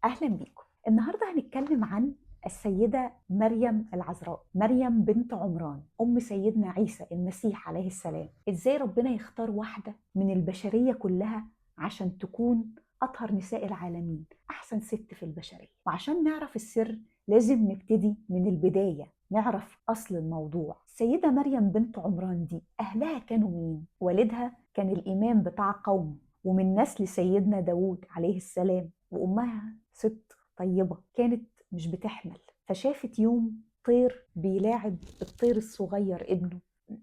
أهلا بيكم. النهاردة هنتكلم عن السيدة مريم العذراء، مريم بنت عمران، أم سيدنا عيسى المسيح عليه السلام. إزاي ربنا يختار واحدة من البشرية كلها عشان تكون أطهر نساء العالمين، أحسن ست في البشرية. وعشان نعرف السر لازم نبتدي من البداية، نعرف أصل الموضوع. السيدة مريم بنت عمران دي أهلها كانوا مين؟ والدها كان الإمام بتاع قوم ومن نسل سيدنا داود عليه السلام، وأمها ست طيبة كانت مش بتحمل، فشافت يوم طير بيلاعب الطير الصغير ابنه،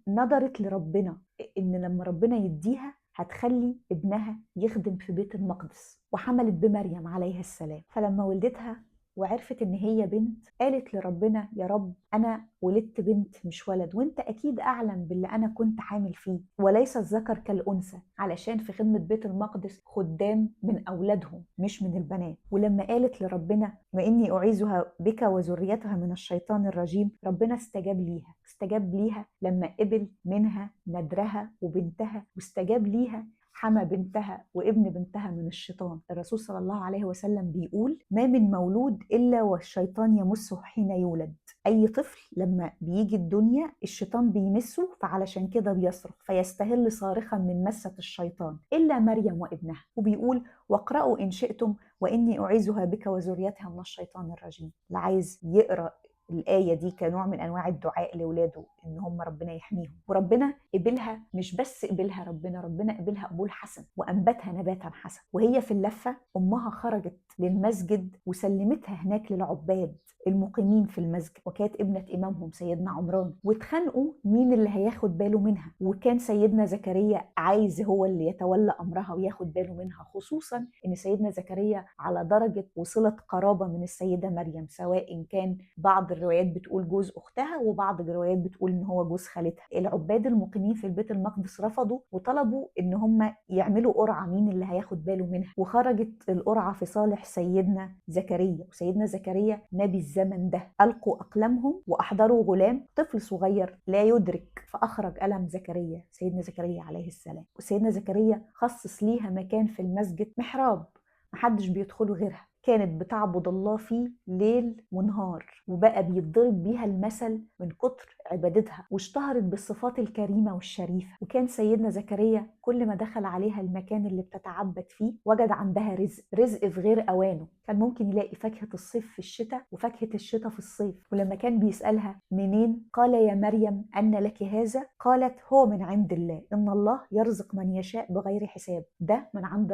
نظرت لربنا إن لما ربنا يديها هتخلي ابنها يخدم في بيت المقدس، وحملت بمريم عليها السلام. فلما ولدتها وعرفت ان هي بنت قالت لربنا: يا رب انا ولدت بنت مش ولد، وانت اكيد اعلم باللي انا كنت حامل فيه، وليس الذكر كالانثى، علشان في خدمة بيت المقدس خدام من اولادهم مش من البنات. ولما قالت لربنا: واني اعيذها بك وذريتها من الشيطان الرجيم، ربنا استجاب ليها لما قبل منها ندرها وبنتها، واستجاب ليها حمى بنتها وابن بنتها من الشيطان. الرسول صلى الله عليه وسلم بيقول: ما من مولود إلا والشيطان يمسه حين يولد. أي طفل لما بيجي الدنيا الشيطان بيمسه، فعلشان كده بيصرخ فيستهل صارخا من مسة الشيطان، إلا مريم وابنها. وبيقول: واقرأوا إن شئتم وإني أعيذها بك وذريتها من الشيطان الرجيم. اللي عايز يقرأ الآية دي كنوع من أنواع الدعاء لأولاده إن هم ربنا يحميهم. وربنا قبلها، مش بس قبلها ربنا قبلها قبول حسن وأنبتها نباتا حسن. وهي في اللفة أمها خرجت للمسجد وسلمتها هناك للعباد المقيمين في المسجد، وكانت ابنة إمامهم سيدنا عمران، واتخانقوا مين اللي هياخد باله منها. وكان سيدنا زكريا عايز هو اللي يتولى أمرها وياخد باله منها، خصوصا إن سيدنا زكريا على درجة وصلة قرابة من السيدة مريم، سواء كان بعض الروايات بتقول جوز أختها وبعض الروايات بتقول إن هو جوز خالتها. العباد المقيمين في البيت المقدس رفضوا وطلبوا إن هم يعملوا قرعة مين اللي هياخد باله منها، وخرجت القرعة في صالح سيدنا زكريا. وسيدنا زكريا نبي الزمن ده، ألقوا أقلامهم وأحضروا غلام طفل صغير لا يدرك، فأخرج قلم زكريا، سيدنا زكريا عليه السلام. وسيدنا زكريا خصص ليها مكان في المسجد، محراب محدش بيدخله غيرها، كانت بتعبد الله فيه ليل ونهار، وبقى بيتضرب بيها المثل من كتر عبادتها، واشتهرت بالصفات الكريمة والشريفة. وكان سيدنا زكريا كل ما دخل عليها المكان اللي بتتعبد فيه وجد عندها رزق في غير أوانه. كان ممكن يلاقي فاكهة الصيف في الشتاء وفاكهة الشتاء في الصيف. ولما كان بيسألها منين، قال: يا مريم أن لك هذا؟ قالت: هو من عند الله، إن الله يرزق من يشاء بغير حساب. ده من عند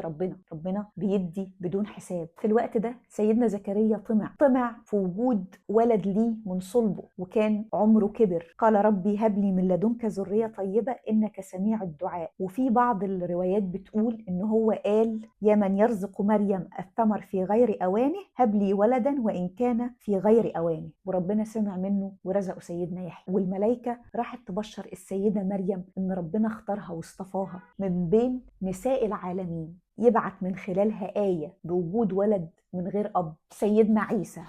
ربنا بيدي بدون حساب. في الوقت ده سيدنا زكريا طمع في وجود ولد ليه من صلبه، وكان عمره كبر. قال: ربي هب لي من لدنك ذرية طيبة إنك سميع الدعاء. وفي بعض الروايات بتقول إن هو قال: يا من يرزق مريم الثمر في غير أوانه، هب لي ولدا وإن كان في غير أوانه. وربنا سمع منه ورزقه سيدنا يحيى. والملائكة راحت تبشر السيدة مريم إن ربنا اختارها واصطفاها من بين نساء العالمين، يبعت من خلالها آية بوجود ولد من غير أب، سيدنا عيسى،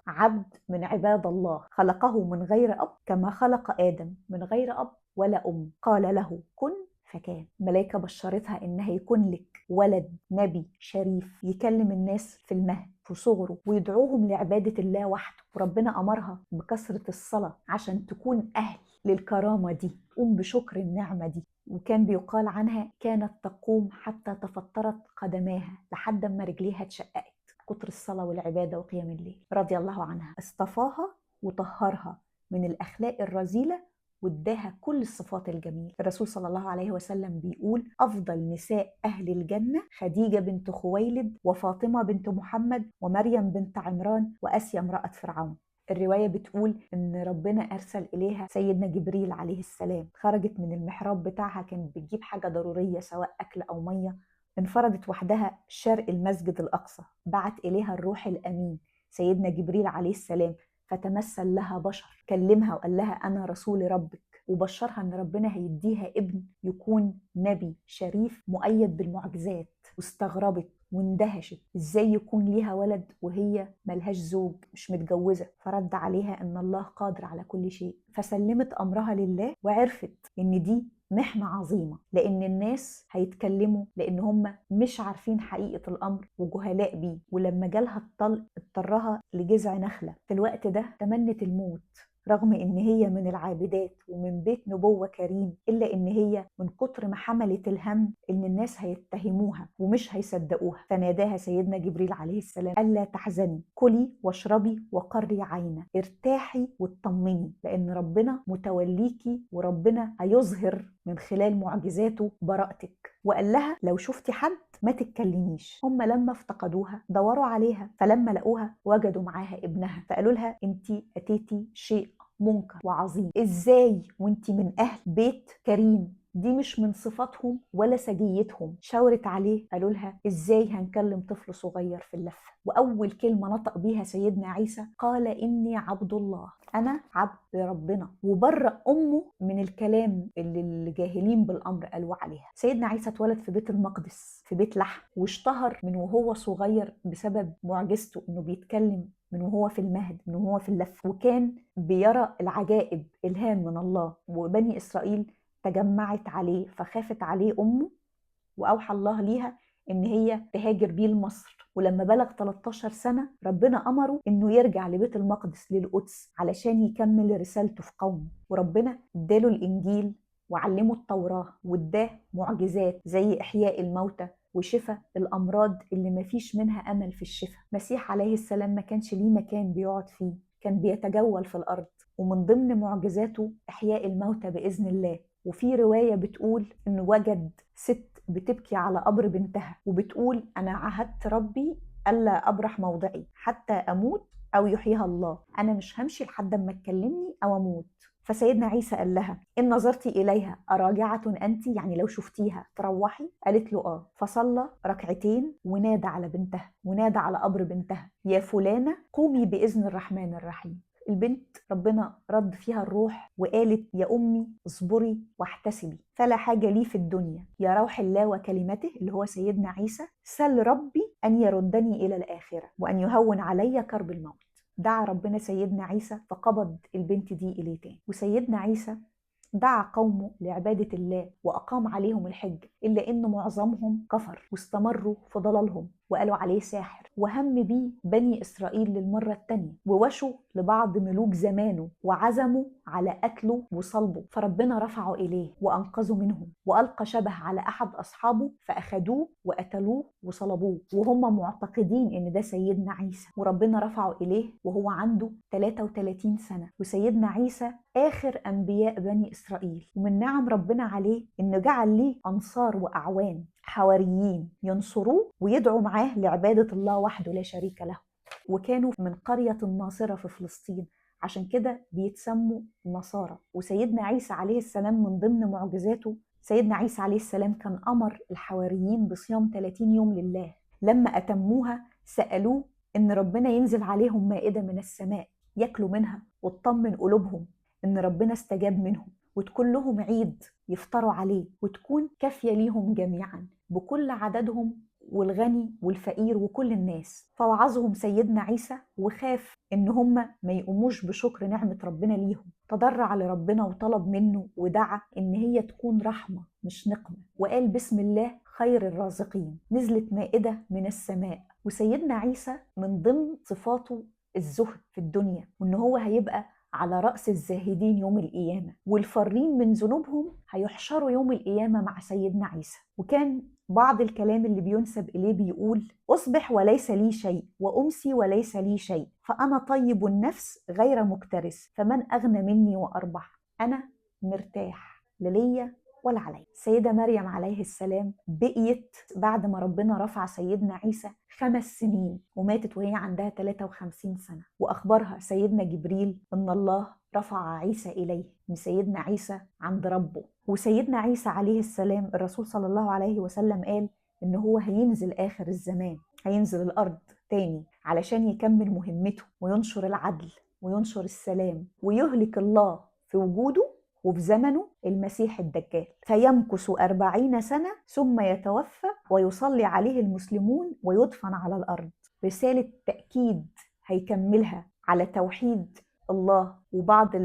عبد من عباد الله، خلقه من غير أب كما خلق آدم من غير أب ولا أم، قال له كن فكان. ملائكة بشرتها إن هيكون لك ولد نبي شريف يكلم الناس في المهد في صغره ويدعوهم لعبادة الله وحده. وربنا أمرها بكثرة الصلاة عشان تكون أهل للكرامة دي، قوم بشكر النعمة دي. وكان بيقال عنها كانت تقوم حتى تفطرت قدماها، لحد ما رجليها اتشققت كتر الصلاة والعبادة وقيام الليل. رضي الله عنها، اصطفاها وطهرها من الأخلاق الرذيلة واداها كل الصفات الجميلة. الرسول صلى الله عليه وسلم بيقول: أفضل نساء أهل الجنة خديجة بنت خويلد وفاطمة بنت محمد ومريم بنت عمران وآسيا امرأة فرعون. الرواية بتقول إن ربنا أرسل إليها سيدنا جبريل عليه السلام، خرجت من المحراب بتاعها كانت بتجيب حاجة ضرورية سواء أكل أو مية، انفردت وحدها شرق المسجد الأقصى، بعت إليها الروح الأمين سيدنا جبريل عليه السلام، فتمثل لها بشر، كلمها وقال لها: أنا رسول ربك، وبشرها أن ربنا هيديها ابن يكون نبي شريف مؤيد بالمعجزات. واستغربت واندهشت ازاي يكون ليها ولد وهي ملهاش زوج، مش متجوزة. فرد عليها ان الله قادر على كل شيء، فسلمت امرها لله وعرفت ان دي محنة عظيمة، لأن الناس هيتكلموا لأن هم مش عارفين حقيقة الأمر وجهلاء بيه. ولما جالها الطلق اضطرها لجذع نخلة. في الوقت ده تمنت الموت، رغم إن هي من العابدات ومن بيت نبوة كريم، إلا إن هي من كتر ما حملت الهم إن الناس هيتهموها ومش هيصدقوها. فناداها سيدنا جبريل عليه السلام: ألا تحزني، كلي واشربي وقري عينا، ارتاحي واطمني، لأن ربنا متوليكي وربنا هيظهر من خلال معجزاته براءتك. وقال لها: لو شفتي حد ما تتكلميش. هم لما افتقدوها دوروا عليها، فلما لقوها وجدوا معاها ابنها، فقالوا لها: انتي اتيتي شيء منكر وعظيم، ازاي وانتي من اهل بيت كريم؟ دي مش من صفاتهم ولا سجيتهم. شاورت عليه، قالوا لها: ازاي هنكلم طفل صغير في اللفه؟ واول كلمه نطق بيها سيدنا عيسى قال: اني عبد الله، انا عبد ربنا، وبرأ امه من الكلام اللي الجاهلين بالامر قالوا عليها. سيدنا عيسى اتولد في بيت المقدس في بيت لحم، واشتهر من وهو صغير بسبب معجزته انه بيتكلم من وهو في المهد، من وهو في اللف، وكان بيرى العجائب إلهام من الله. وبني إسرائيل تجمعت عليه، فخافت عليه أمه، وأوحى الله ليها إن هي تهاجر بيه لمصر. ولما بلغ 13 سنة ربنا أمره إنه يرجع لبيت المقدس للقدس علشان يكمل رسالته في قومه. وربنا اداله الإنجيل وعلمه التوراة، واداه معجزات زي إحياء الموتى وشفاء الأمراض اللي مفيش منها أمل في الشفاء. مسيح عليه السلام ما كانش ليه مكان بيقعد فيه، كان بيتجول في الأرض، ومن ضمن معجزاته إحياء الموتى بإذن الله. وفي رواية بتقول إنه وجد ست بتبكي على قبر بنتها، وبتقول: أنا عهدت ربي ألا أبرح موضعي حتى أموت أو يحييها الله، أنا مش همشي لحد ما تكلمني أو أموت. فسيدنا عيسى قال لها: إن نظرتي إليها أراجعة أنت؟ يعني لو شفتيها تروحي؟ قالت له آه. فصلى ركعتين ونادى على بنتها، ونادى على قبر بنتها: يا فلانة قومي بإذن الرحمن الرحيم. البنت ربنا رد فيها الروح وقالت: يا أمي اصبري واحتسبي، فلا حاجة لي في الدنيا يا روح الله وكلمته، اللي هو سيدنا عيسى، سل ربي أن يردني إلى الآخرة وأن يهون علي كرب الموت. دعا ربنا سيدنا عيسى فقبض البنت دي إليه تاني. وسيدنا عيسى دعا قومه لعبادة الله وأقام عليهم الحج، إلا إن معظمهم كفر واستمروا في ضلالهم وقالوا عليه ساحر. وهم بيه بني إسرائيل للمرة التانية، ووشوا لبعض ملوك زمانه وعزموا على قتله وصلبه، فربنا رفعه إليه وأنقذه منهم، وألقى شبه على أحد أصحابه فأخدوه وقتلوه وصلبوه، وهم معتقدين إن ده سيدنا عيسى. وربنا رفعه إليه وهو عنده 33 سنة. وسيدنا عيسى آخر أنبياء بني إسرائيل. ومن نعم ربنا عليه إنه جعل ليه أنصار وأعوان حواريين ينصروه ويدعوا معاه لعبادة الله وحده لا شريك له. وكانوا من قرية الناصرة في فلسطين، عشان كده بيتسموا نصارى. وسيدنا عيسى عليه السلام من ضمن معجزاته، سيدنا عيسى عليه السلام كان أمر الحواريين بصيام 30 يوم لله. لما أتموها سألوه إن ربنا ينزل عليهم مائدة من السماء ياكلوا منها، وتطمن قلوبهم إن ربنا استجاب منهم، وتكون لهم عيد يفطروا عليه، وتكون كافية ليهم جميعا بكل عددهم، والغني والفقير وكل الناس. فوعظهم سيدنا عيسى وخاف إن هم ما يقوموش بشكر نعمة ربنا ليهم. تضرع لربنا وطلب منه ودعا إن هي تكون رحمة مش نقمة، وقال: بسم الله خير الرازقين. نزلت مائدة من السماء. وسيدنا عيسى من ضمن صفاته الزهد في الدنيا، وإن هو هيبقى على رأس الزاهدين يوم القيامة، والفارين من ذنوبهم هيحشروا يوم القيامة مع سيدنا عيسى. وكان بعض الكلام اللي بينسب إليه بيقول: أصبح وليس لي شيء، وأمسي وليس لي شيء، فأنا طيب النفس غير مكترث، فمن أغنى مني وأربح؟ أنا مرتاح، لا ليا ولا عليا. سيدة مريم عليه السلام بقيت بعد ما ربنا رفع سيدنا عيسى 5 سنين، وماتت وهي عندها 53 سنة. وأخبرها سيدنا جبريل أن الله رفع عيسى إليه، من سيدنا عيسى عند ربه. وسيدنا عيسى عليه السلام الرسول صلى الله عليه وسلم قال إن هو هينزل آخر الزمان، هينزل الأرض تاني علشان يكمل مهمته وينشر العدل وينشر السلام، ويهلك الله في وجوده وفي زمنه المسيح الدجال. فيمكث 40 سنة ثم يتوفى ويصلي عليه المسلمون ويدفن على الأرض. رسالة تأكيد هيكملها على توحيد الله، وبعض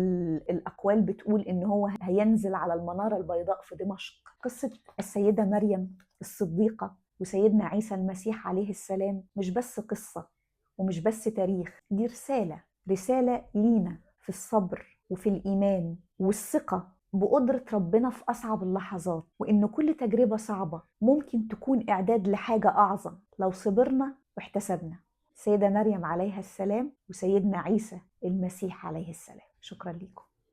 الأقوال بتقول إن هو هينزل على المنارة البيضاء في دمشق. قصة السيدة مريم الصديقة وسيدنا عيسى المسيح عليه السلام مش بس قصة ومش بس تاريخ، دي رسالة لينا في الصبر وفي الإيمان والثقة بقدرة ربنا في أصعب اللحظات، وإن كل تجربة صعبة ممكن تكون إعداد لحاجة أعظم لو صبرنا واحتسبنا. سيدة مريم عليها السلام وسيدنا عيسى المسيح عليه السلام. شكرا لكم.